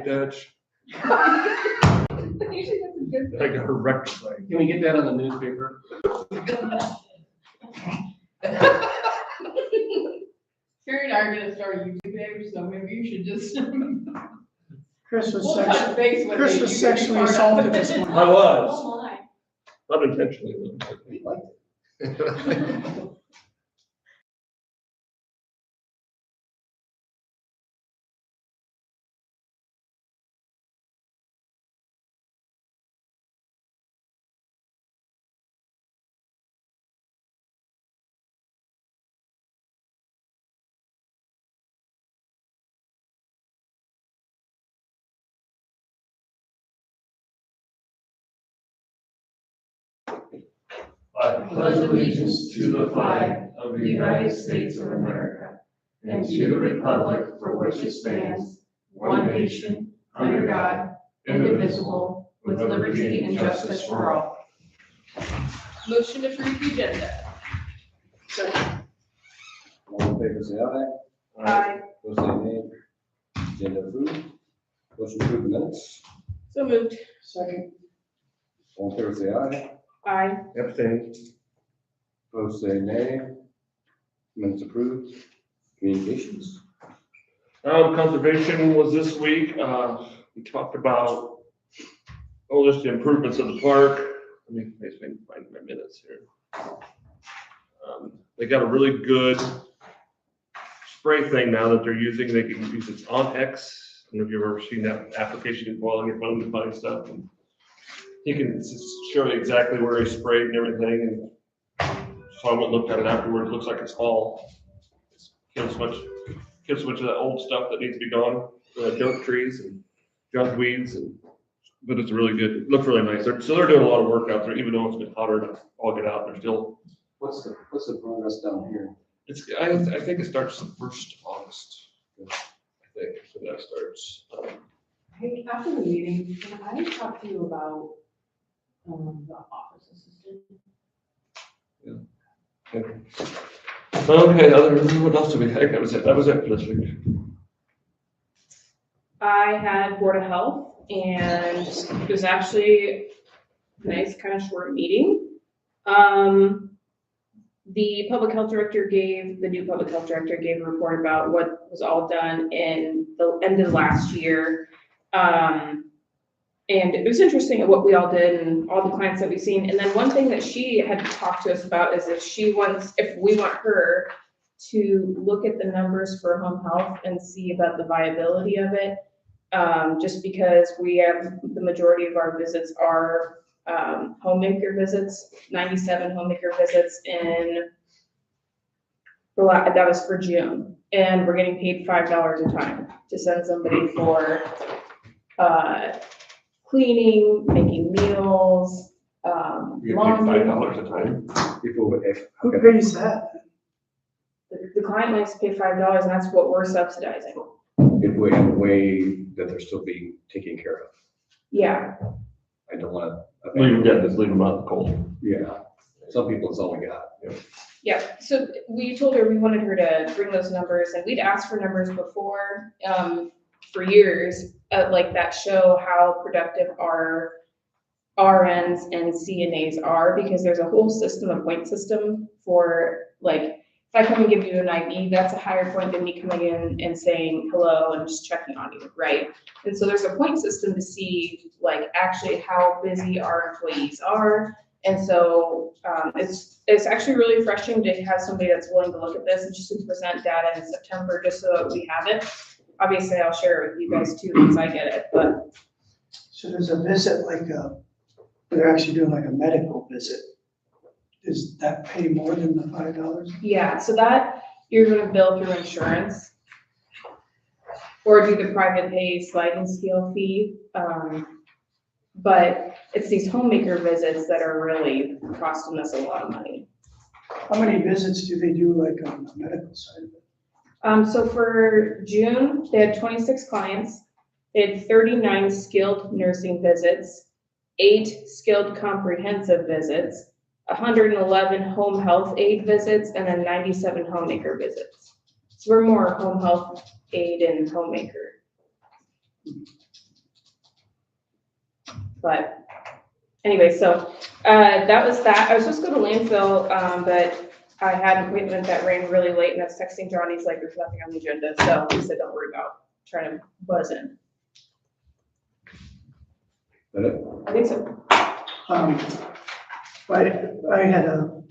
Dutch. Usually that's a good I got a rectified. Can we get that on the newspaper? Carrie and I are gonna start a YouTube page, so maybe you should just. Chris was We'll touch sexually, base with Chris you. was You can be sexually part of assaulted it. this morning. I was, Oh my. not intentionally. I pledge allegiance to the flag of the United States of America and to the republic for which it stands, one nation, under God, indivisible, with liberty and justice for all. Motion to approve the agenda. All in favor, say aye. Aye. Those say nay. Agenda approved. Motion to approve the minutes. So moved. Second. All in favor, say aye. Aye. Abstain. Those say nay. Minutes approved. Communications. Conservation was this week. We talked about, just the improvements of the park. Let me find my minutes here. They got a really good spray thing now that they're using. They can use it on X. I don't know if you've ever seen that application. You can go on your phone and find stuff. And he can show you exactly where he sprayed and everything. And so I went and looked at it afterwards. It looks like it's all, kills much of that old stuff that needs to be gone, junk trees and junk weeds, but it's really good. It looks really nice. They're doing a lot of work out there, even though it's been hotter to all get out. They're still. What's the progress down here? I think it starts the 1st of August. I think so that starts. Hey, after the meeting, can I talk to you about, the office assistant? Okay. What else did we have? That was it for this week. I had Board of Health, and it was actually a nice, kind of short meeting. The new public health director gave a report about what was all done in the end of last year. And it was interesting at what we all did and all the clients that we've seen. And then one thing that she had talked to us about is if we want her to look at the numbers for home health and see about the viability of it. Just because the majority of our visits are homemaker visits, 97 homemaker visits that was for June. And we're getting paid $5 a time to send somebody for cleaning, making meals, You get paid laundry. $5 a time. Who pays that? The client likes to pay $5 and that's what we're subsidizing. In a way that they're still being taken care of. Yeah, I don't want to. Just leave them out in the cold. Yeah. Some people, it's all we got. yeah. So we told her we wanted her to bring those numbers, and we'd asked for numbers before, for years, like that show how productive our RNs and CNAs are, because there's a whole system, a point system for, like, if I come and give you an IV, that's a higher point than me coming in and saying hello and just checking on you, right? And so there's a point system to see, like, actually how busy our employees are. And so it's actually really refreshing to have somebody that's willing to look at this and just to present data in September, just so that we have it. Obviously, I'll share it with you guys too once I get it, but. So there's a visit, they're actually doing like a medical visit. Does that pay more than the $5? Yeah, so that you're gonna bill through insurance or do the private pay sliding scale fee. But it's these homemaker visits that are really costing us a lot of money. How many visits do they do on the medical side of it? So for June, they had 26 clients. They had 39 skilled nursing visits, 8 skilled comprehensive visits, 111 home health aid visits, and then 97 homemaker visits. So we're more home health aid and homemaker. But anyway, so, that was that. I was supposed to go to landfill, but I had an appointment that ran really late and I was texting John. He's like, there's nothing on the agenda. So he said, don't worry about trying to buzz in. That it? I think so. I had a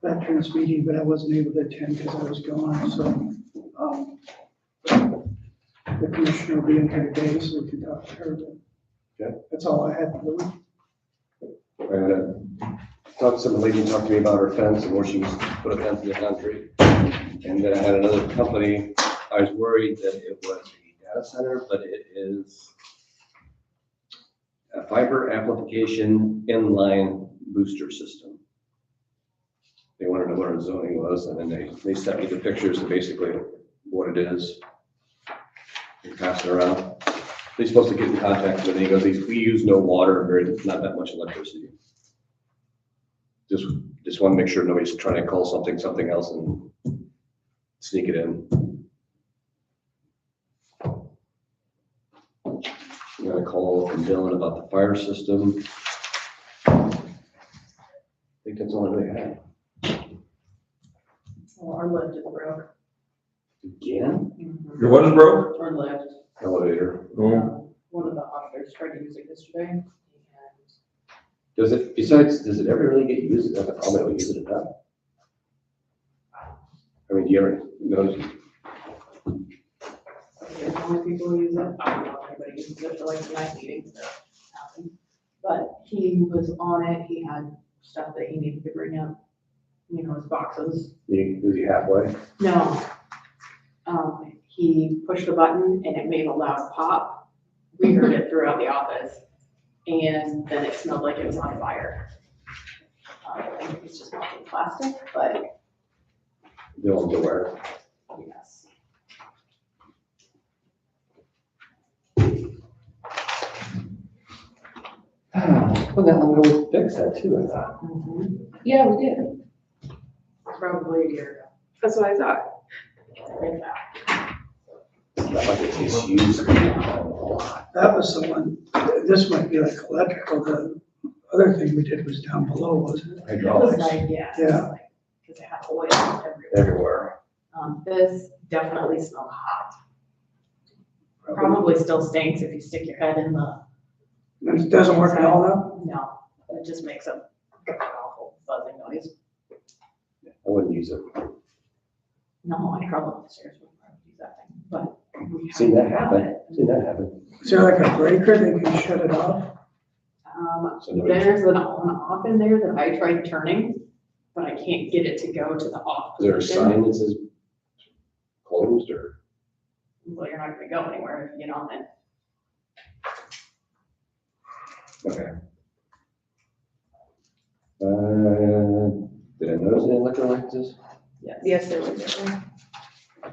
veterans meeting, but I wasn't able to attend because I was gone, so, the commissioner will be in here today, so we can talk to her, but Okay. that's all I had for the week. Talked to some lady, talked to me about her fence and where she was put a fence in the country. And then I had another company, I was worried that it was a data center, but it is a fiber amplification inline booster system. They wanted to know what our zoning was, and then they sent me the pictures of basically what it is. They pass it around. They're supposed to get in contact with me, he goes, we use no water, very, not that much electricity. Just want to make sure nobody's trying to call something else and sneak it in. I'm gonna call from Dylan about the fire system. I think that's all I really had. Well, our lift is broke. Again? Your what is broke? Our lift, Elevator. one of the auditors tried to use it yesterday, and Does it ever really get used? Is that the problem, that we use it enough? I mean, do you ever notice? there's only people who use it. I don't know if anybody uses it for like the night meetings that happen. But he was on it, he had stuff that he needed to bring up, his boxes. Was he halfway? No. He pushed a button and it made a loud pop. We heard it throughout the office. And then it smelled like it was on fire. I think it's just melting plastic, but Dylan's aware. yes. Well, that one would fix that too, I thought. Yeah, we did. Probably a year ago. That's what I thought. Right back. It's not like it's used. That was the one, this might be like electrical, the other thing we did was down below, wasn't it? It was Hydraulics like, yeah. Yeah. Because it had oil everywhere. everywhere. This definitely smelled hot. Probably still stinks if you stick your head in the, It doesn't work at all now? no, it just makes a awful buzzing noise. I wouldn't use it. No, I crawl up the stairs with that thing, but. we Seen that have happen. it. Seen that happen. Is there like a breaker they can shut it off? So nobody- There's an on off in there that I tried turning, but I can't get it to go to the off Is there a position. sign that says closed or? Well, you're not gonna go anywhere if you get on it. Okay. Did I notice any liquor licenses? Yes. Yes, there was.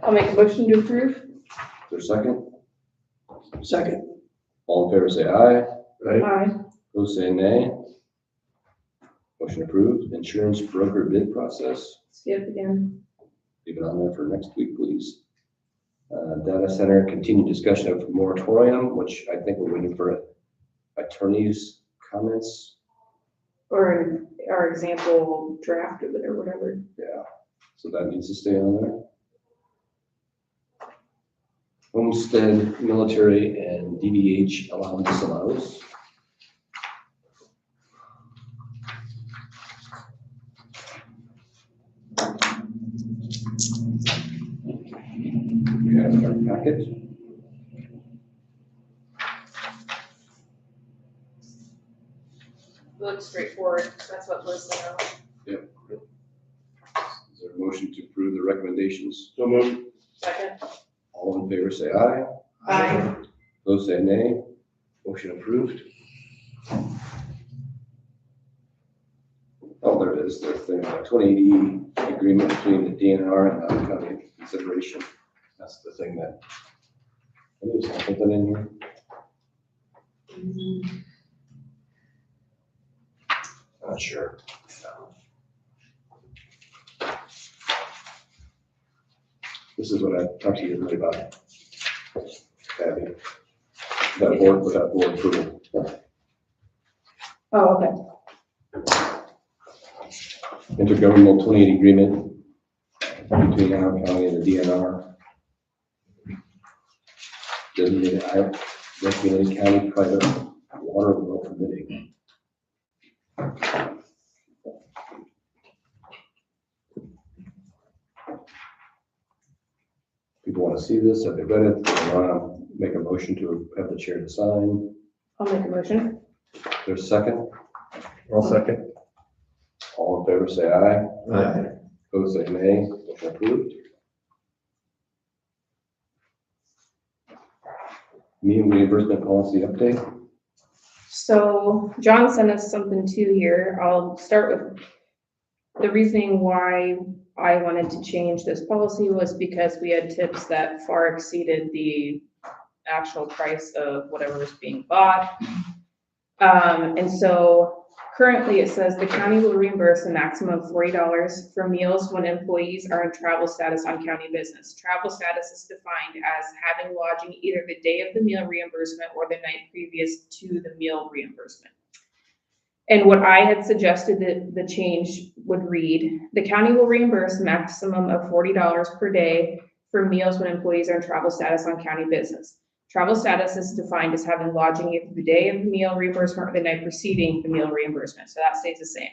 I'll make a motion to approve. Is there a second? Second, All in favor, say aye. Right? Aye. Those say nay. Motion approved. Insurance broker bid process. Skip again. Leave it on there for next week, please. Data center, continued discussion of moratorium, which I think we're waiting for attorney's comments. Or our example draft of it or whatever. Yeah, so that needs to stay on there. Homestead, military, and DBH allowance allows. We have our packet. Looks straightforward. That's what Liz said. Yep. Is there a motion to approve the recommendations? So moved. Second. All in favor, say aye. Aye. Those say nay. Motion approved. Oh, there it is, the thing, 2080 agreement between the DNR and the county consideration. That's the thing that, I knew there's something in here. Not sure. This is what I talked to you really about. Abby. That board, with that board approval. Oh, okay. Intergovernmental 2080 agreement between Allen County and the DNR. Designated county private water well permitting. People want to see this, have they read it, they want to make a motion to have the chair to sign. I'll make a motion. There's a second. I'll second. All in favor, say aye. Aye. Opposed, say nay. Motion approved. Meal reimbursement policy update. So John sent us something too here. I'll start with the reasoning why I wanted to change this policy was because we had tips that far exceeded the actual price of whatever was being bought. And so currently it says the county will reimburse a maximum of $40 for meals when employees are in travel status on county business. Travel status is defined as having lodging either the day of the meal reimbursement or the night previous to the meal reimbursement. And what I had suggested that the change would read, the county will reimburse a maximum of $40 per day for meals when employees are in travel status on county business. Travel status is defined as having lodging either the day of the meal reimbursement or the night preceding the meal reimbursement, so that stays the same.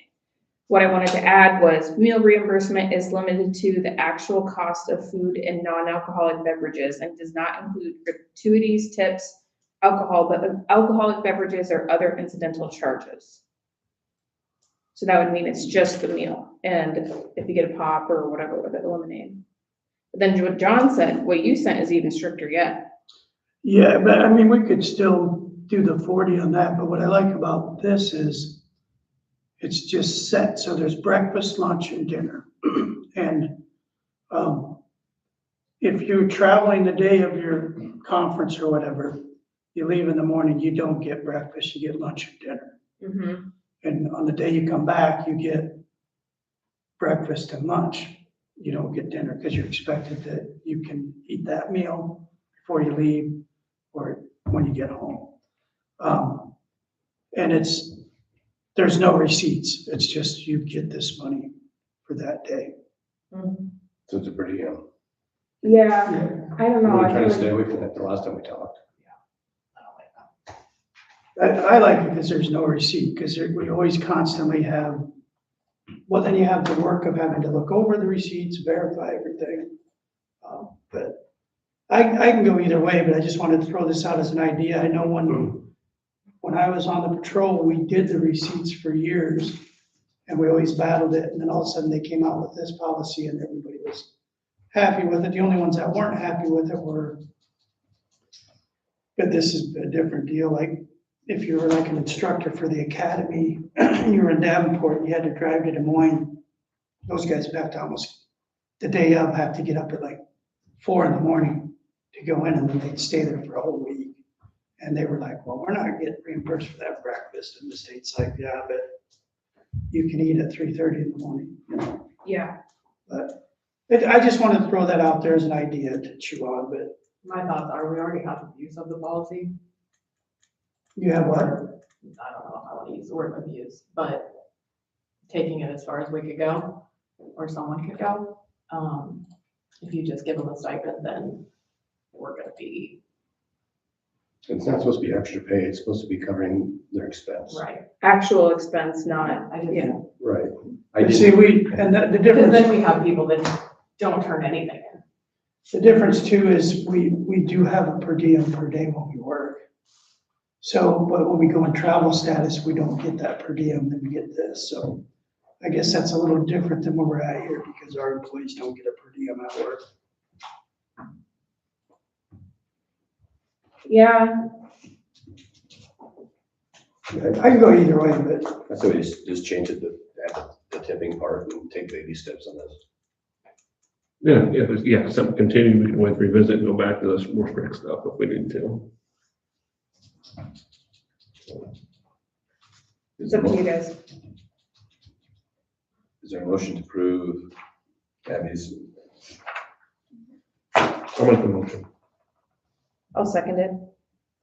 What I wanted to add was meal reimbursement is limited to the actual cost of food and non-alcoholic beverages and does not include gratuities, tips, alcoholic beverages, or other incidental charges. So that would mean it's just the meal, and if you get a pop or whatever with it, lemonade. But then what John said, what you sent is even stricter yet. Yeah, but I mean, we could still do the 40 on that, but what I like about this is it's just set, so there's breakfast, lunch, and dinner. And if you're traveling the day of your conference or whatever, you leave in the morning, you don't get breakfast, you get lunch and dinner. Mm-hmm. And on the day you come back, you get breakfast and lunch. You don't get dinner because you're expected that you can eat that meal before you leave or when you get home. And there's no receipts. It's just you get this money for that day. So it's a pretty, Yeah, I don't know. we're I trying to feel stay like- away from that the last time we talked. I like it because there's no receipt, because we always constantly have, well, then you have the work of having to look over the receipts, verify everything. But I can go either way, but I just wanted to throw this out as an idea. I know when I was on the patrol, we did the receipts for years and we always battled it. And then all of a sudden they came out with this policy and everybody was happy with it. The only ones that weren't happy with it were, but this is a different deal. Like if you were like an instructor for the academy, you were in Davenport and you had to drive to Des Moines, those guys would have to almost, the day of, have to get up at like 4 a.m. to go in, and then they'd stay there for a whole week. And they were like, well, we're not getting reimbursed for that breakfast. And the state's like, yeah, but you can eat at 3:30 in the morning, you know? Yeah. But I just wanted to throw that out there as an idea to chew on, but My thoughts are, we already have abuse of the policy. you have what? I don't know if I want to use the word abuse, but taking it as far as we could go, or someone could go. If you just give them a stipend, then we're gonna be, It's not supposed to be extra pay, it's supposed to be covering their expense. right. Actual expense, not, I just, yeah. Right. But see, the because difference. then we have people that don't turn anything in. The difference too is we do have a per diem per day when we work. So, but when we go in travel status, we don't get that per diem, then we get this. So I guess that's a little different than where we're at here because our employees don't get a per diem at work. Yeah, I can go either way, but I say we just change it to add the tipping part and take baby steps on this. Yeah, something continue, we can always revisit and go back to those more strict stuff if we need to. it's up to you guys. Is there a motion to approve Abby's? I'll make the motion. I'll second it.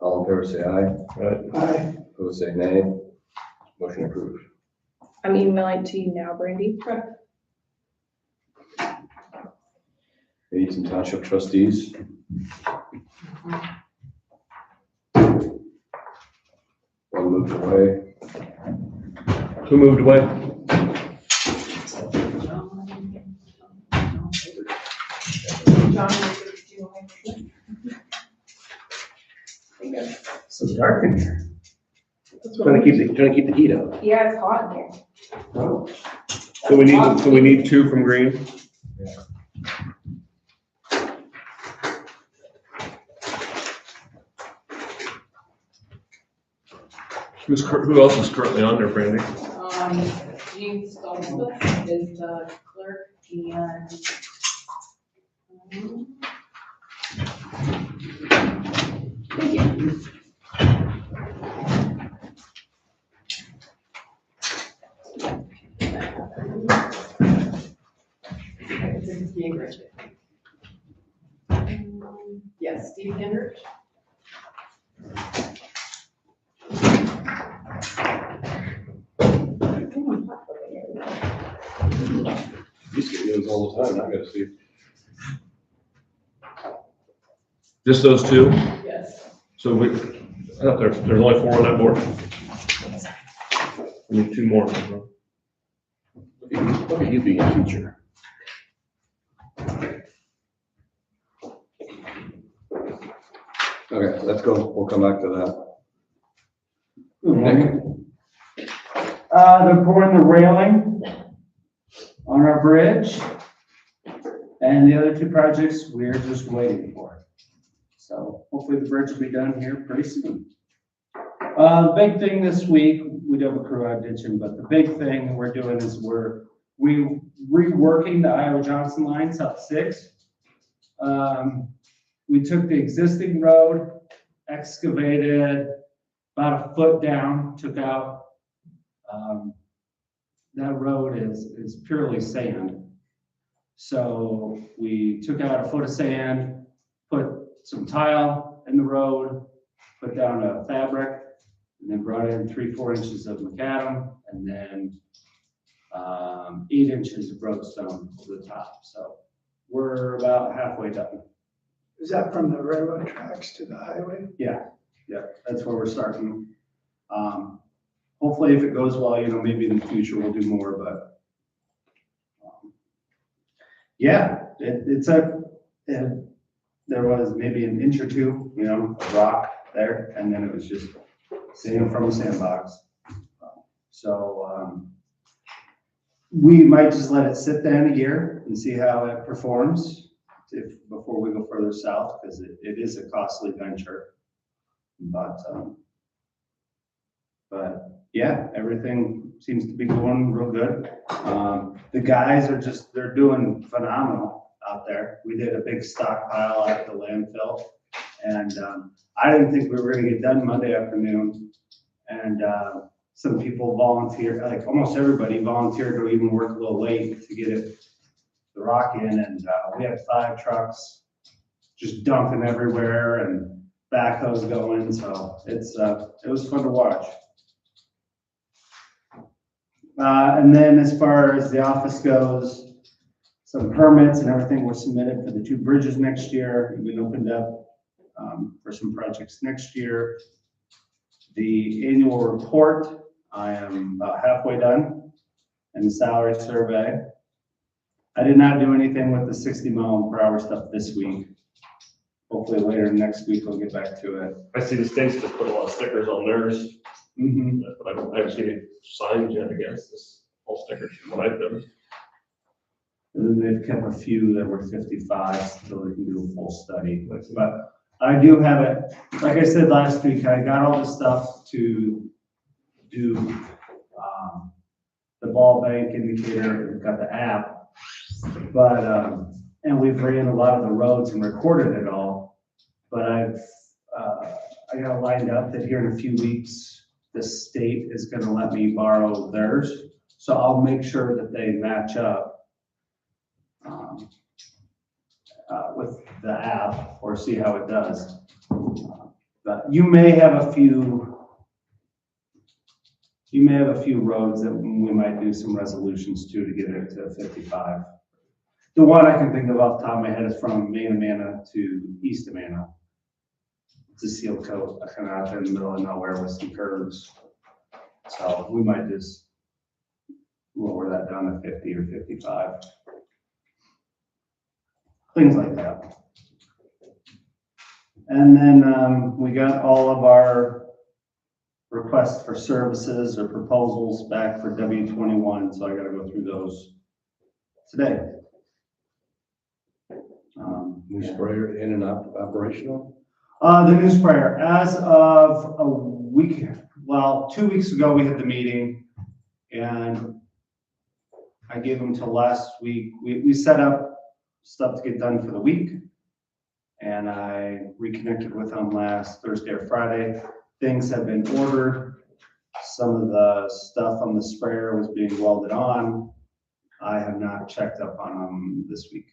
All in favor, say aye. Right. I, Opposed, say nay. Motion approved. I'm emailing to you now, Brandy. Need some township trustees. One moved away. Who moved away? So dark in here. Trying to keep the heat out. Yeah, it's hot in here. Oh. So we need 2 from Green. Who else is currently on there, Brandy? Jean Stolzfus is the clerk and. Thank you. It's Gingrich. Yes, Steve Gingrich. Used to get those all the time, I gotta see. Just those 2? Yes. So I thought there's only 4 on that board. We need 2 more. Look at you being a teacher. Okay, let's go. We'll come back to that. Nick? They're pouring the railing on our bridge. And the other 2 projects, we're just waiting for. So hopefully the bridge will be done here pretty soon. The big thing this week, we do have a crew out ditching, but the big thing we're doing is we're reworking the Iowa Johnson line, South 6. We took the existing road, excavated about a foot down, took out, that road is purely sand. So we took out a foot of sand, put some tile in the road, put down a fabric, and then brought in 3-4 inches of macadam, and then 8 inches of roadstone over the top. So we're about halfway done. Is that from the railroad tracks to the highway? Yeah, that's where we're starting. Hopefully if it goes well, maybe in the future we'll do more, but yeah, there was maybe an inch or 2, of rock there, and then it was just sand from a sandbox. So we might just let it sit then a year and see how it performs before we go further south, because it is a costly venture. But yeah, everything seems to be going real good. The guys they're doing phenomenal out there. We did a big stockpile out at the landfill, and I didn't think we were gonna get done Monday afternoon. And some people volunteered, like almost everybody volunteered to even work a little late to get the rock in, and we had 5 trucks just dumping everywhere and backhoes going, so it was fun to watch. And then as far as the office goes, some permits and everything were submitted for the 2 bridges next year. We've been opened up for some projects next year. The annual report, I am about halfway done, and the salary survey. I did not do anything with the 60-mile-per-hour stuff this week. Hopefully later next week we'll get back to it. I see the states just put a lot of stickers on theirs, but I haven't seen any signs yet, I guess, this whole stickers from what I've done. And then they've kept a few that were 55, so they can do a full study. But I do have it, like I said last week, I got all the stuff to do the ball bank indicator. We've got the app, but and we've ran a lot of the roads and recorded it all. But I got it lined up that here in a few weeks, the state is going to let me borrow theirs. So I'll make sure that they match up with the app, or see how it does. But you may have a few You may have a few roads that we might do some resolutions to get it to 55. The one I can think of off the top of my head is from Main Amana to East Amana. It's a seal coat, kind of out there in the middle of nowhere with some curves. So we might just lower that down to 50 or 55. Things like that. And then we got all of our requests for services or proposals back for W21, so I gotta go through those today. New sprayer in and out operational? The new sprayer, as of a week, well, 2 weeks ago, we had the meeting, and I gave them till last week. We set up stuff to get done for the week, and I reconnected with them last Thursday or Friday. Things have been ordered. Some of the stuff on the sprayer was being welded on. I have not checked up on them this week.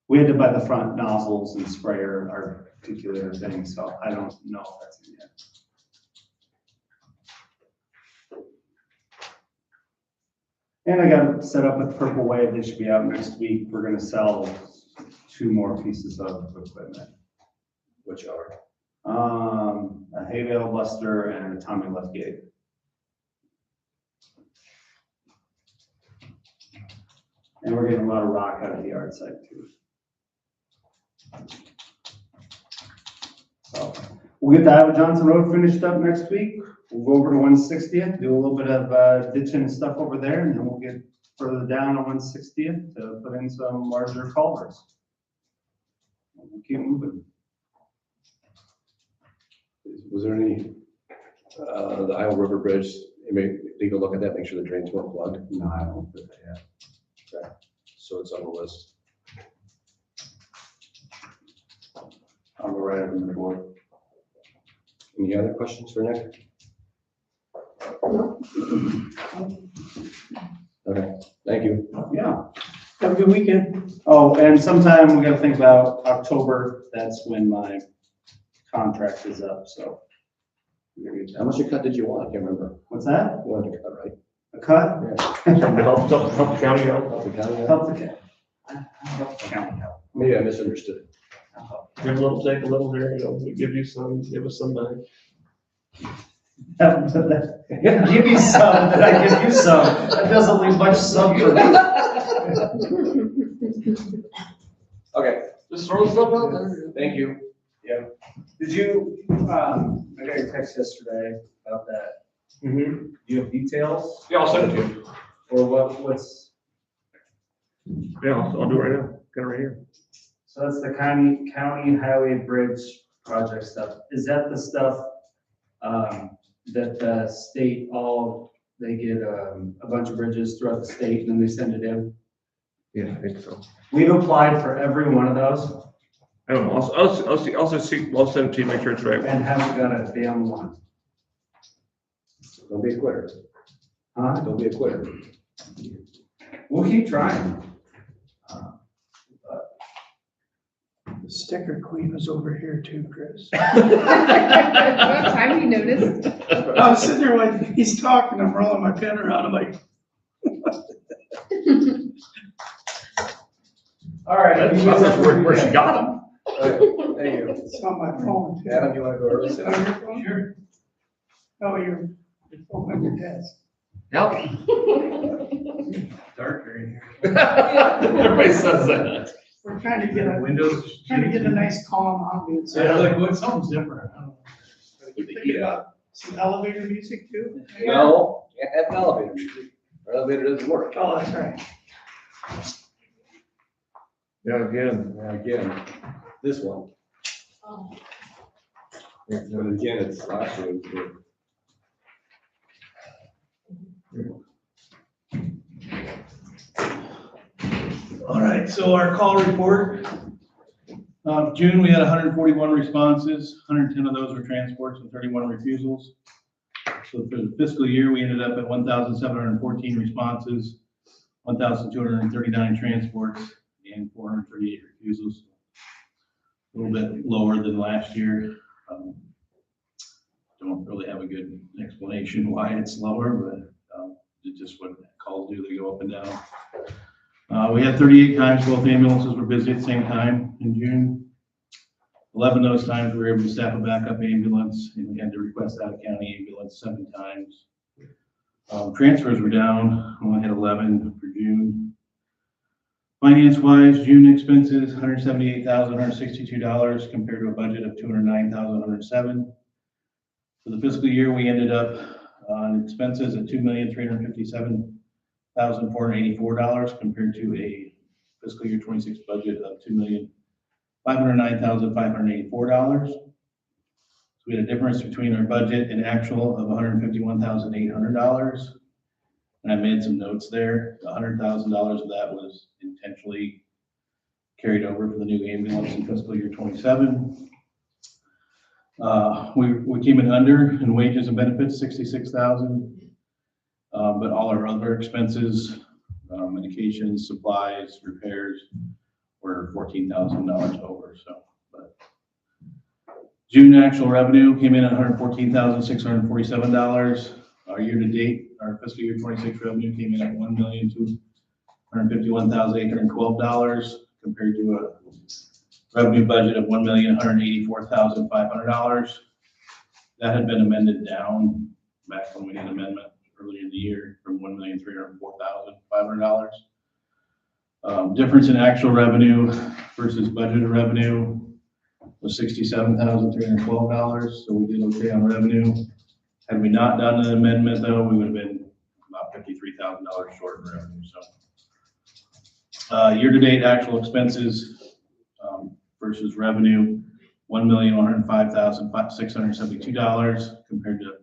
We had to buy the front nozzles and sprayer articulator thing, so I don't know if that's in yet. And I got it set up with Purple Wave. They should be out next week. We're gonna sell 2 more pieces of equipment. Which are? A hay bale buster and a Tommy liftgate. And we're getting a lot of rock out of the yard site too. So we'll get the Iowa Johnson Road finished up next week. We'll go over to 160th, do a little bit of ditching and stuff over there, and then we'll get further down on 160th to put in some larger culverts. We'll keep moving. Was there any, the Iowa River Bridge, maybe take a look at that, make sure the drains weren't plugged? No, I don't put that yet. Okay, so it's on the list. I'll go right over to the board. Any other questions for Nick? Okay, thank you. Yeah. Have a good weekend. Oh, and sometime we gotta think about October. That's when my contract is up, so. How much a cut did you want? I can't remember. What's that? You wanted to cut, right? A cut? Yeah. Help the county out. Help the county out? Help the county. Help the county out. Maybe I misunderstood. Give a little, take a little here, we give you some, give us some back. Give me some, then I give you some. That doesn't leave much some for me. Okay, Just throw stuff out there. thank you. Did you, I got your text yesterday about that. Mm-hmm. Do you have details? Yeah, I'll send it to you. Or what's, Yeah, I'll do it right now. Got it right here. so that's the county highway bridge project stuff. Is that the stuff, that the state they get, a bunch of bridges throughout the state and then they send it in? Yeah, I think so. We've applied for every one of those I don't know, I'll send it to you, make sure it's right. and haven't got a damn one. Don't be a quitter. Huh? Don't be a quitter. We'll keep trying. The sticker queen was over here too, Chris. What time you noticed? I was sitting there like, he's talking, I'm rolling my pen around, I'm like, All right. That's where she got them. Thank you. it's on my phone. too. Adam, you want to go early? Is it on your phone? Sure. Oh, your phone on your desk. Yep. Darker in here. Everybody says that. We're trying to get a, Windows. nice calm ambience. Yeah, like, what, something's different. I don't know. You thinking about some elevator music too? No, can't have an elevator music. Our elevator doesn't work. Oh, that's right. Yeah, again. Again, this one. But again, it's last year. All right, so our call report. June, we had 141 responses, 110 of those were transports and 31 refusals. So for the fiscal year, we ended up at 1,714 responses, 1,239 transports, and 438 refusals. A little bit lower than last year. don't really have a good explanation why it's lower, but, it's just what calls do, they go up and down. We had 38 times both ambulances were busy at the same time in June. 11 of those times we were able to staff a backup ambulance, and we had to request out of county ambulance 7 times. Transfers were down, we only had 11 for June. Finance-wise, June expenses, $178,162 compared to a budget of $209,107. For the fiscal year, we ended up on expenses at $2,357,484 compared to a fiscal year 26 budget of $2,509,584. So we had a difference between our budget and actual of $151,800. And I made some notes there. $100,000 of that was intentionally carried over for the new ambulance in fiscal year 27. We came in under in wages and benefits, $66,000. But all our other expenses, medications, supplies, repairs were $14,000 over, so. But June actual revenue came in at $114,647. Our year-to-date, our fiscal year 26 revenue came in at $1,251,812 compared to a revenue budget of $1,184,500. That had been amended down back when we did amendment earlier in the year from $1,304,500. Difference in actual revenue versus budgeted revenue was $67,312. So we did okay on revenue. Had we not done an amendment though, we would have been about $53,000 short in revenue. So year-to-date actual expenses versus revenue, $1,105,672 compared to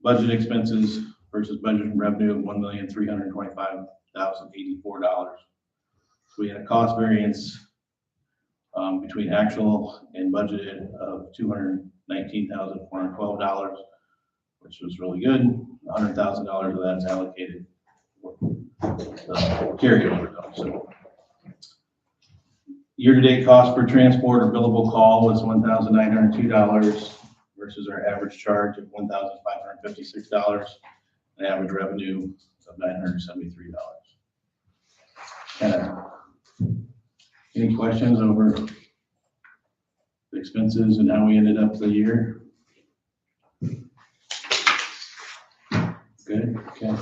budget expenses versus budget revenue of $1,325,084. So we had a cost variance between actual and budgeted of $219,412, which was really good. $100,000 of that's allocated for carryover though. So year-to-date cost per transport or billable call was $1,902 versus our average charge of $1,556, an average revenue of $973. Any questions over the expenses and how we ended up the year? Good, okay.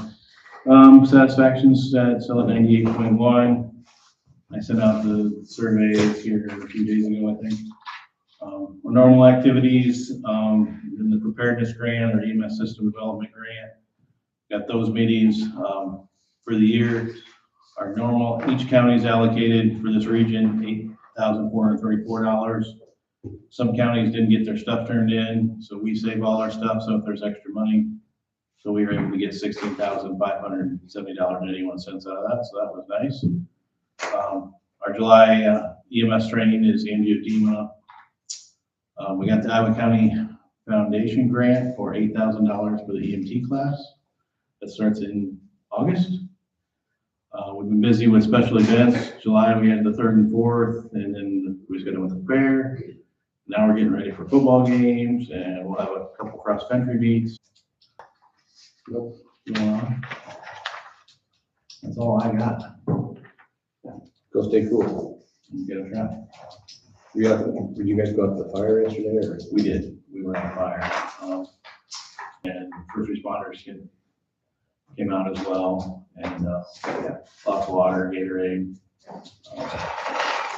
Satisfaction's still at 98.1. I sent out the survey here a few days ago, I think. Our normal activities, in the preparedness grant or EMS system development grant, got those meetings for the year. Our normal, each county is allocated for this region $8,434. Some counties didn't get their stuff turned in, so we save all our stuff. So if there's extra money, so we were able to get $16,570.81 out of that. So that was nice. Our July EMS training is angioedema. We got the Iowa County Foundation grant for $8,000 for the EMT class. That starts in August. We've been busy with special events. July, we had the 3rd and 4th, and then we was going to with the fair. Now we're getting ready for football games, and we'll have a couple cross-country meets. Nope. That's all I got. Go stay cool. Get a try. Did you guys go out to the fire yesterday or? We did. We were on fire. And first responders came out as well. And yeah, lots of water, Gatorade.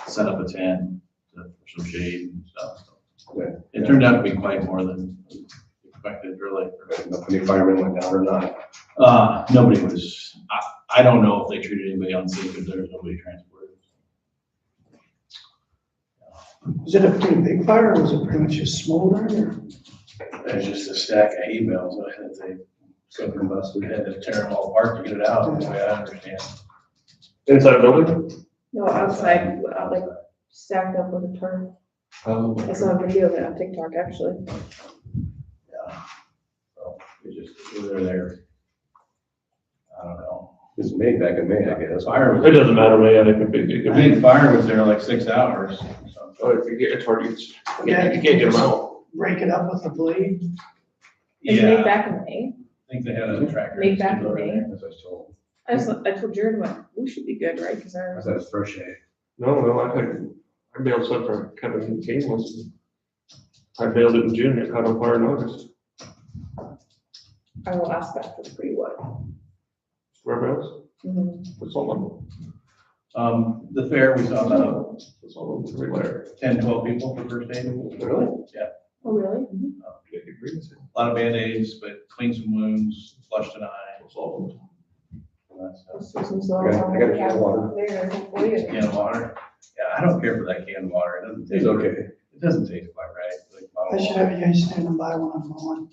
Set up a tent for some shade and stuff. So it turned out to be quite more than expected, really. Any firemen went down or not? Nobody was, I don't know if they treated anybody unsafe because there was nobody transported. Was it a pretty big fire or was it pretty much just smoldering or? There's just a stack of hay bales that they covered and busted. We had to tear them all apart to get it out, the way I understand. Inside a building? No, outside, like stacked up with a tarp. I saw a video of it on TikTok, actually. Yeah. So we were there. I don't know. It was May, back in May, I guess. Fire was, It doesn't matter, man. It could be, I think fire was there like 6 hours. So it's hard, you can't get them out. Break it up with the blade. It's made Yeah, back in May. I think they had a tracker. Made back in May. As I was told. I told Jared, like, we should be good, right? Cause I our, said it's fresh hay. No, I bailed some for Kevin King once. I bailed it in June, it caught on fire in August. I will ask that for the pre-what. Whereabouts? Mhm. That's all The fair, we saw about that's all I'm relay. 10, 12 people for first aid. Really? Oh, really? A lot of Band-Aids, but cleaned some wounds, flushed an eye. That's all. Let's do some slow. I got a can of water. There, hopefully, and- Can of water. Yeah, I don't care for that can of water. It doesn't It's taste, okay. it doesn't taste quite right. Like I bottled should water. have you guys standing by when I'm mowing.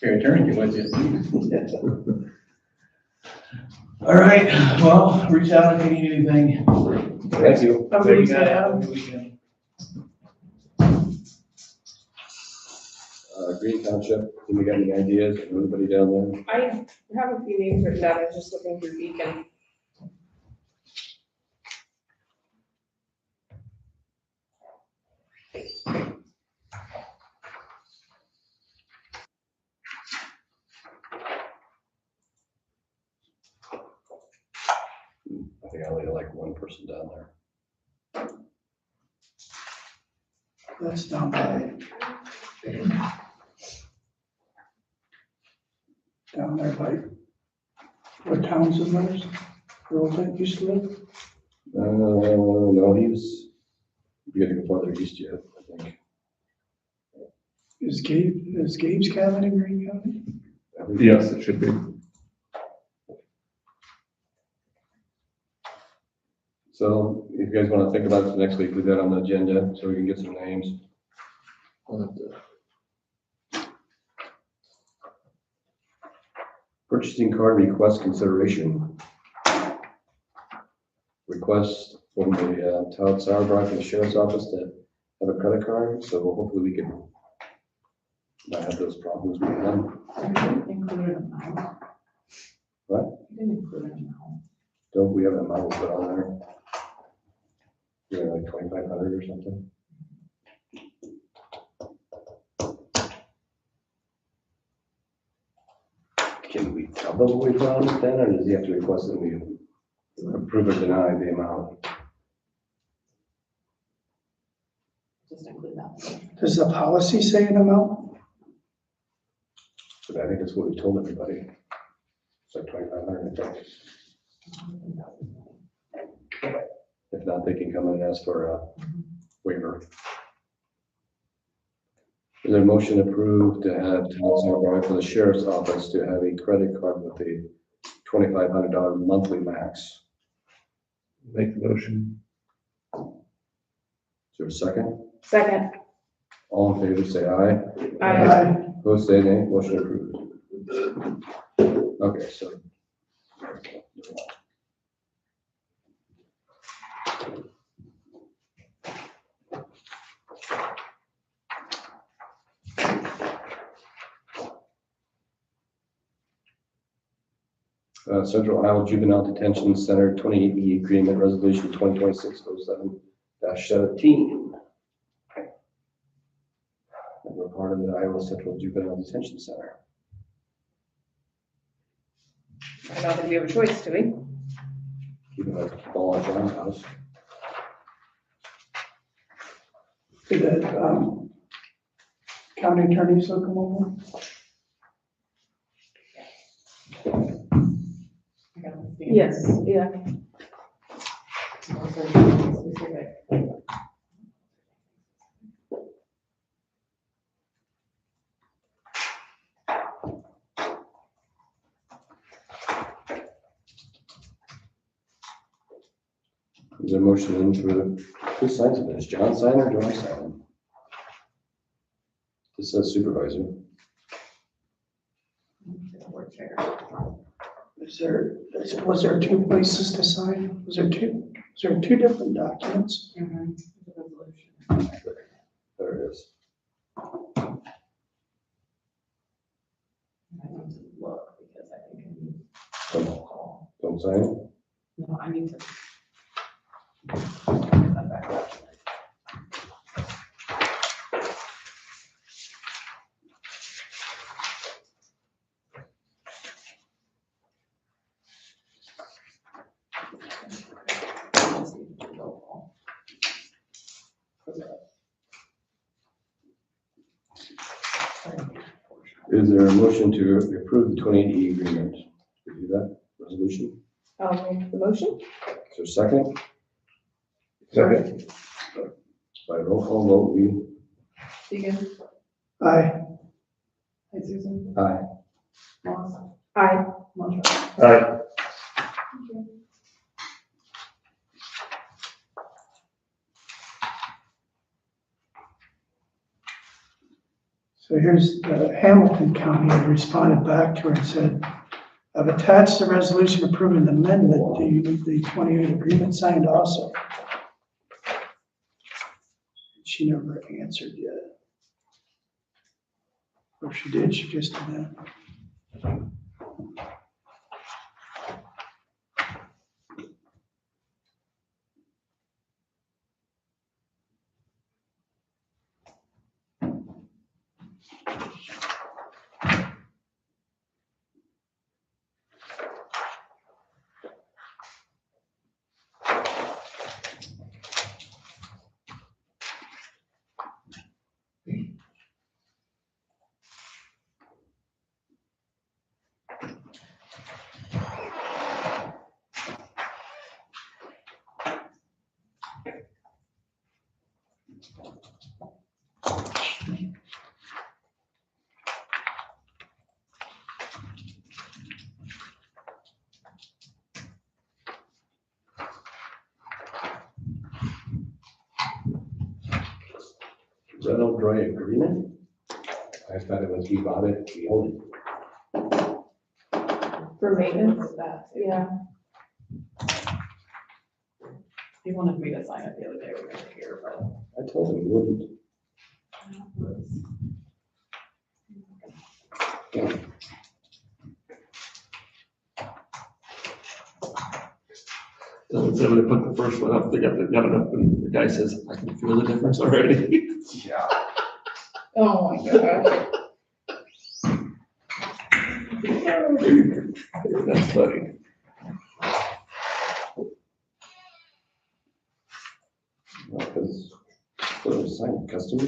Your attorney get with you. All right, well, reach out if you need anything. Thank you. Have a good Thank you, weekend, guys. Have a Adam. good weekend. Green Township, do we got any ideas? Anybody down there? I have a few names written down, I was just looking through Beacon. I think I only like one person down there. That's down by. Down there by, where Townsend lives, where Old used to live. No, we gotta go farther east yet, I think. Is Gabe's cabin in Green County? Yes, it should be. So if you guys wanna think about it for next week, put that on the agenda so we can get some names. Purchasing card request consideration. Request from the town Sauerbruch and the sheriff's office to have a credit card, so hopefully we can not have those problems we had. You didn't include an amount. What? You didn't include an amount. Don't we have an amount we put on there? Yeah, like 2,500 or something? Can we tell them what we put on it then, or does he have to request that we approve or deny the amount? Just include that. Does the policy say an amount? But I think that's what we told everybody. It's like 2,500, I think. If not, they can come in and ask for a waiver. Is there a motion approved to have town Sauerbruch for the sheriff's office to have a credit card with a $2,500 monthly max? Make the motion. Is there a second? Second. All in favor, say aye. I, Opposed, say nay. Motion approved. Okay, so. Central Iowa Juvenile Detention Center 28E Agreement Resolution 2026-07-17. And we're part of the Iowa Central Juvenile Detention Center. I don't think we have a choice, do we? Keeping a ball at John's house. Did that, county attorney still come over? I got the stamp. Yes, yeah. Is there a motion in for, who signs it? Is John sign or do I sign it? This says supervisor. Board chair. Was there two places to sign? Was there two different documents? Mhm. The resolution. There it is. I need to look because I think I need to call. Don't sign it? No, I need to. Is there a motion to approve the 28E agreement? Can we do that resolution? I'll make the motion. Is there a second? Second. By roll call vote, we, Deegan, Aye. hi Susan, aye. Lois, Aye. motion. All right, So here's, Hamilton County had responded back to her and said, I've attached the resolution approving the amendment, the 28 agreement signed also. She never answered yet. Or if she did, she just didn't. Rental Droy agreement? I thought it was we bought it, we owned For maintenance, That, yeah. he wanted me to sign it the other day, we were here, but. it. I told him we wouldn't. doesn't say when they put the first one up, they got it up, and the guy says, I can feel the difference already. Yeah. Oh my gosh. That's funny. Because, what was signed, custom?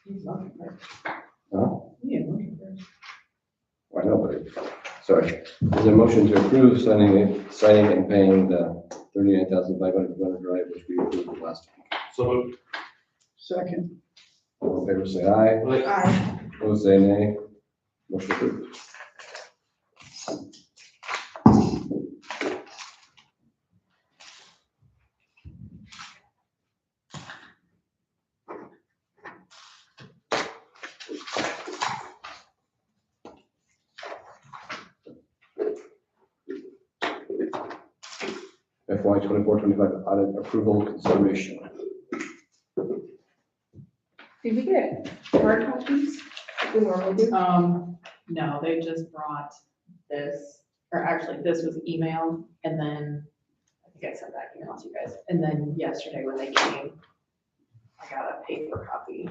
He's looking for, Huh? he is looking for. I know, but sorry. Is there a motion to approve signing and paying the $39,500 Rental Drive, which we approved last week? So, Second. All in favor, say aye. Aye. Opposed, say nay. Motion approved. FY 24-25 audit approval consideration. Did we get hard copies? We normally do. No, they just brought this, or actually, this was emailed, and then, I think I sent that email to you guys, and then yesterday when they came, I got a paper copy.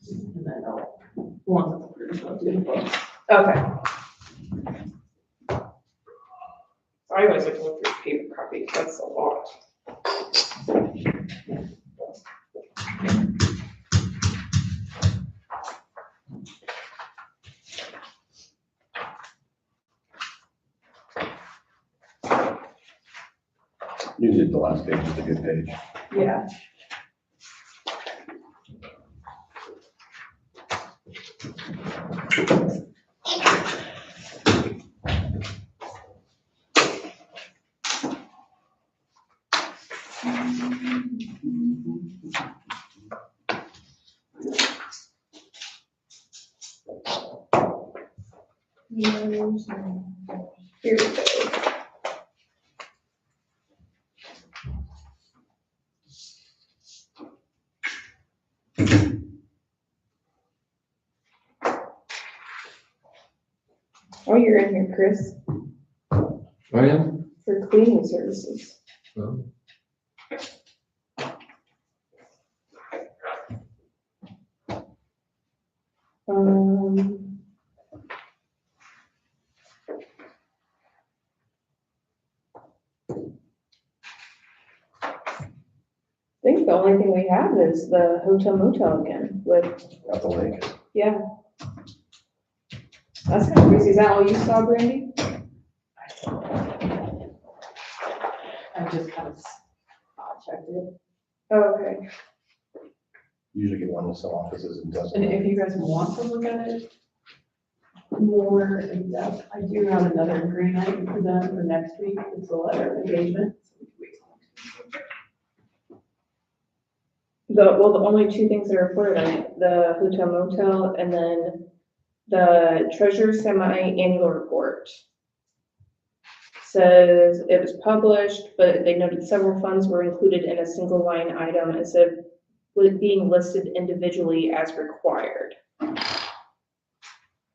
And then, once it's approved, I'll do the book. Okay. I always like to look through paper copies, that's a lot. Usually the last page is a good page. Yeah. Here we go. Oh, you're in here, Chris, oh yeah? for cleaning services. Oh. Um. think the only thing we have is the hotel motel again with, At the lake. yeah. That's kind of crazy. Is that all you saw, Brandy? I just kind of checked it. Oh, okay. Usually get one of some offices and does. And if you guys want to look at it more in depth, I do have another green item for them for next week. It's a letter of engagement. Well, the only two things that are reported on it, the hotel motel and then the treasurer semi-annual report. Says it was published, but they noted several funds were included in a single line item instead of with being listed individually as required.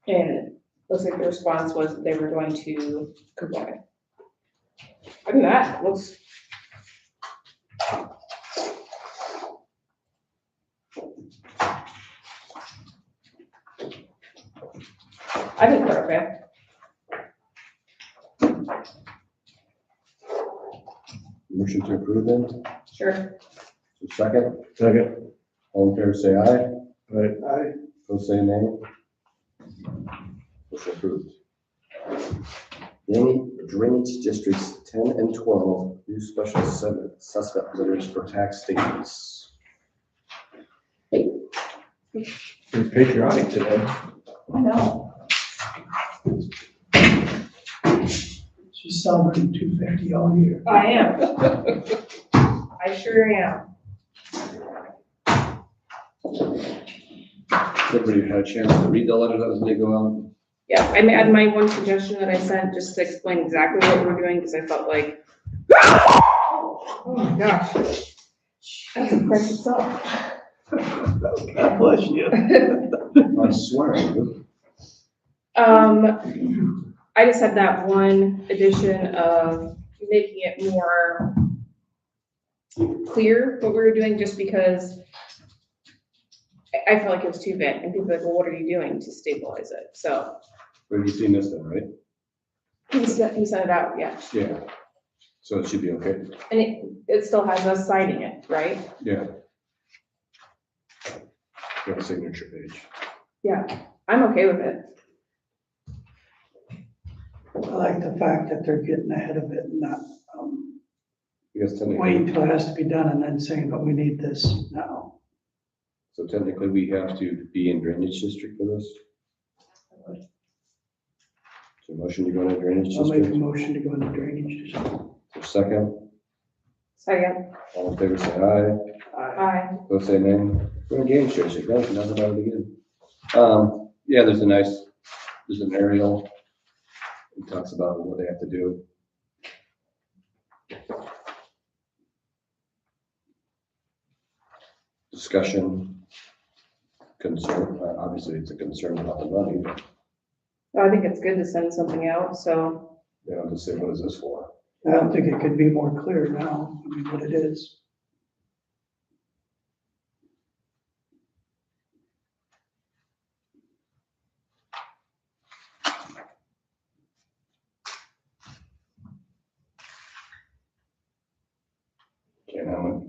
And looks like the response was that they were going to comply. I mean, that looks. I think they're okay. Motion to approve then, Sure. second, Second. all in favor say aye, Right. opposed say nay. Motion approved. Drainage districts 10 and 12, new special suspect letters for tax statements. Pretty patriotic today. I know. She's celebrating 250 all year. I am. I sure am. Everybody had a chance to read the letter that was going to go out? Yeah, I had my one suggestion that I sent just to explain exactly what we're doing, because I felt like, oh my gosh, that's a precious song. God bless you. I swear. Luke. I just had that one addition of making it more clear what we were doing, just because I felt like it was too vague, and people were like, well, what are you doing to stabilize it? So But you've seen this then, right? he sent it out, yeah. Yeah. So it should be okay. And it still has us signing it, right? Yeah. Got a signature page. Yeah, I'm okay with it. I like the fact that they're getting ahead of it and not Because waiting technically, till it has to be done and then saying, but we need this now. so technically we have to be in drainage district for this. So motion to go into drainage I'll make a district. motion to go into drainage district. Second, Second. all in favor say aye. Aye. Opposed say nay. We're in drainage district, right? Nothing about it again. Yeah, there's an aerial. It talks about what they have to do. Discussion, concern, obviously it's a concern about the money, but I think it's good to send something out, so. they don't just say, what is this for? I don't think it could be more clear now, I mean, what it is.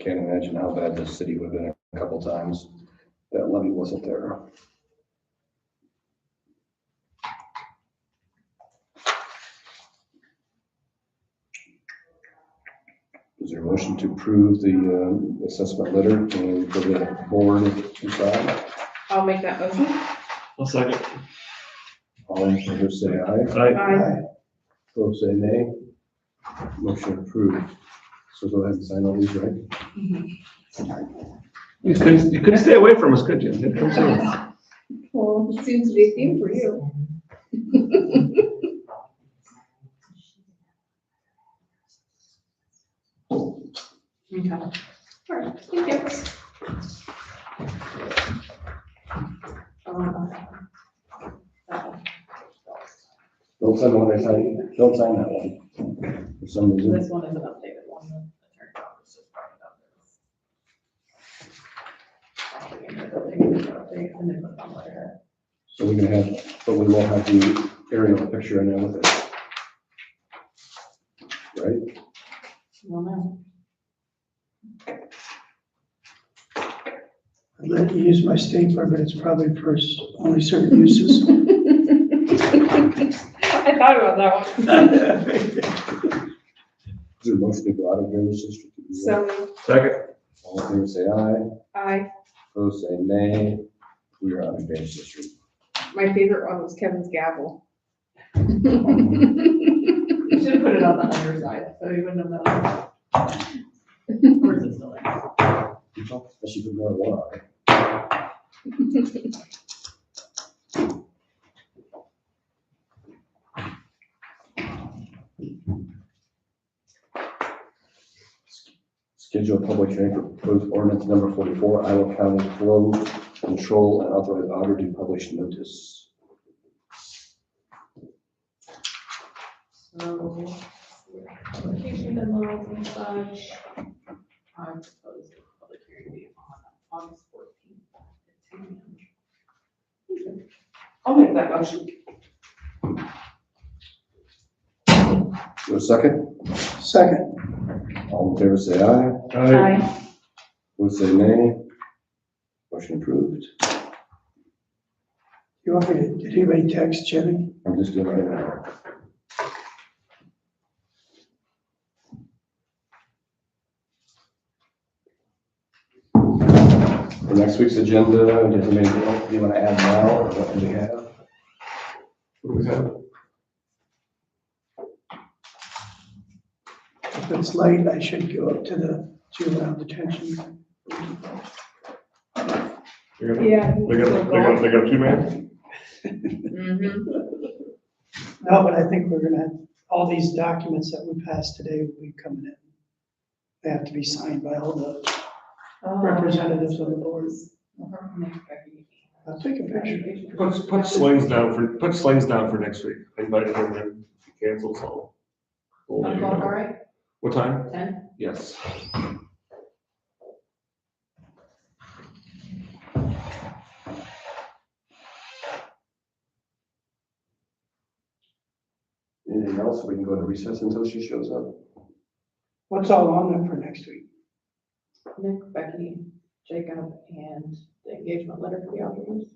Can't imagine how bad this city would have been a couple times. That levy wasn't there. Is there a motion to approve the assessment letter and for the board to sign? I'll make that motion. I'll second. All in favor say aye. Aye. Aye. Opposed say nay. Motion approved. So go ahead and sign all these, right? You couldn't stay away from us, could you? Here comes yours. Well, it seems to be a theme for you. Okay. All right, thank you. Don't sign the one I signed. Don't sign that one. For some reason. This one is an updated one. The attorney office just brought it up. And then put it on letterhead. So we're gonna have, but we won't have the aerial picture in there with it. Right? Well, no. I'd let you use my stapler, but it's probably for only certain uses. I thought about that one. Is there a motion to go out of drainage district? So, Second. All in favor, say aye. I, Opposed, say nay. We are out of drainage district. my favorite one was Kevin's gavel. You should have put it on the underside, so you wouldn't have known. Where's it still there? Unless you put more than one on it. Schedule a public hearing for proposed ordinance number 44, Iowa County Flow Control and authorize auditor to publish notice. So, application deadlines and such. I propose the public hearing be on August 14th at 2 p.m. I'll make that motion. Do a second? Second, All in favor, say aye. Aye. Opposed, say nay. Motion approved. you want me to, did anybody text Jenny? I'm just doing it right now. For next week's agenda, does anybody do you want to add now, or what do we have? What do we have? If it's late, I should go up to the juvenile detention. They're gonna- Yeah. They got a two-man? Mm-hmm. No, but I think we're gonna, all these documents that we passed today will be coming in. They have to be signed by all the representatives of the boards. I'll take a picture. Put slings down for next week. Invite him in. If he cancels, we'll let you know. All right, What time? 10. Yes. Anything else? We can go into recess until she shows up. What's all on there for next week? Nick, Becky, Jacob, and the engagement letter for the auditors.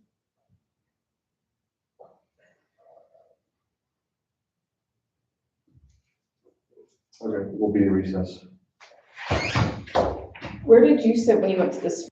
Okay, we'll be in recess. Where did you sit when you went to this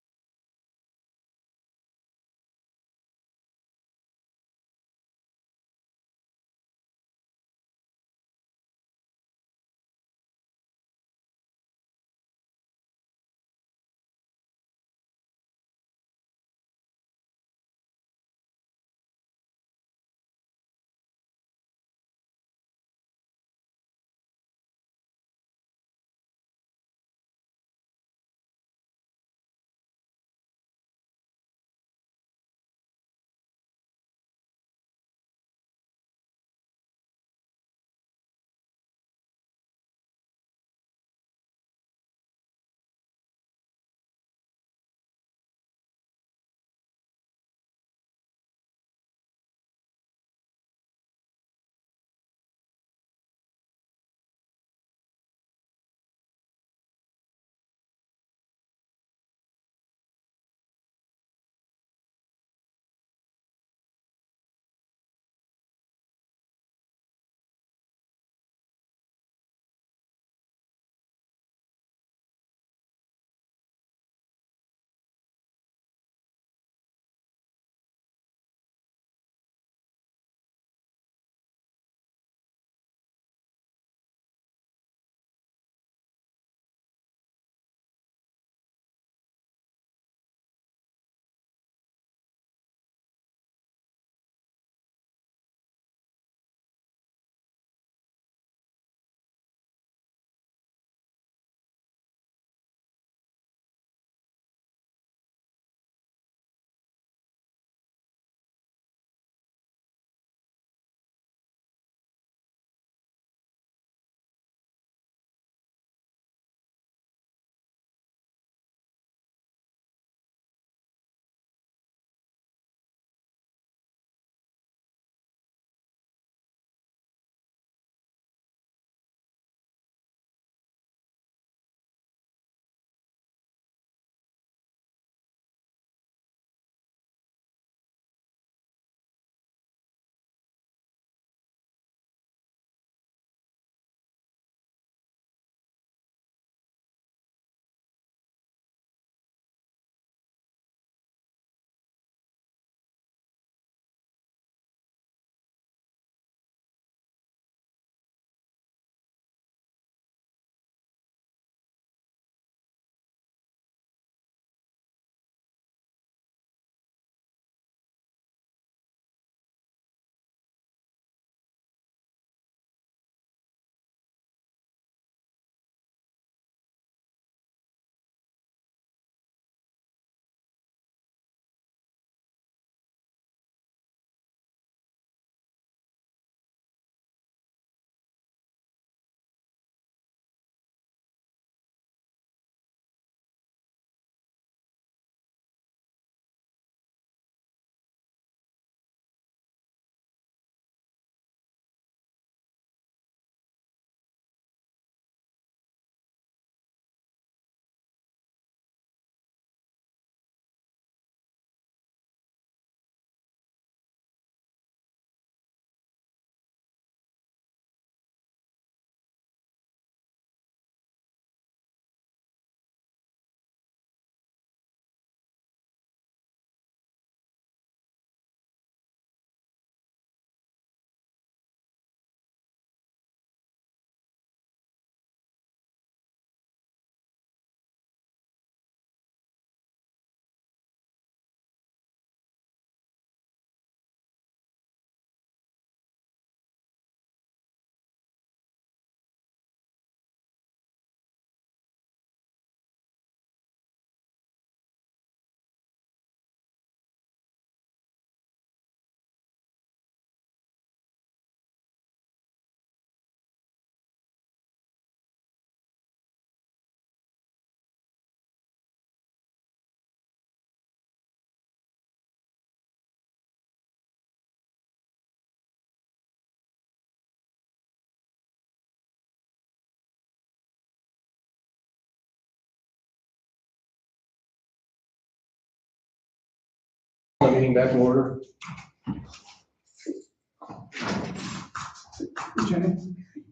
came back in order.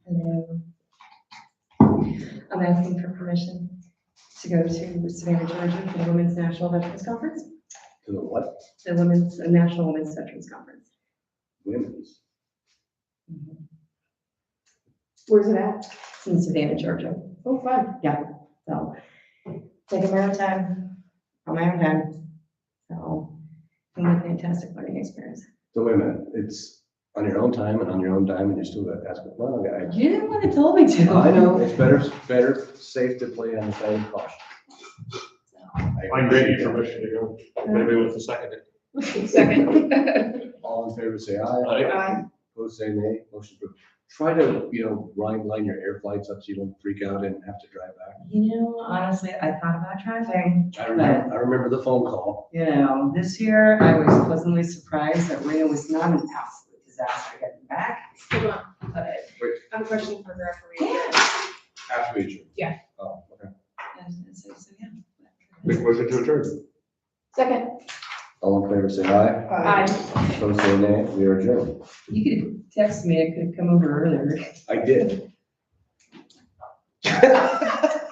Hello. I'm asking for permission to go to Savannah, Georgia for the Women's National Veterans Conference, To the what? the Women's, National Women's Veterans Conference. Women's. Where's it at? It's in Savannah, Georgia. Oh, fun. Yeah, so taking my own time, on my own time. So it's been a fantastic learning experience. So wait a minute, it's on your own time and on your own time and you're still gonna ask, well, guys. You didn't want to tell me to. I know, it's better safe to play on the side of caution. I grant you permission to go. If anybody wants to second it. Second. All in favor, say aye. Aye. Opposed, say nay. Motion approved. Try to, line your air flights up so you don't freak out and have to drive back. Honestly, I thought about driving. I remember the phone call. This year I was pleasantly surprised that Reno was not an absolute disaster getting back. Hold on. But I have a question for the referee. After each. Yeah. Oh, okay. yeah. Make motion to adjourn. Second. All in favor, say aye. Aye. Opposed, say nay. We are adjourned. You could text me, I could have come over earlier. I did.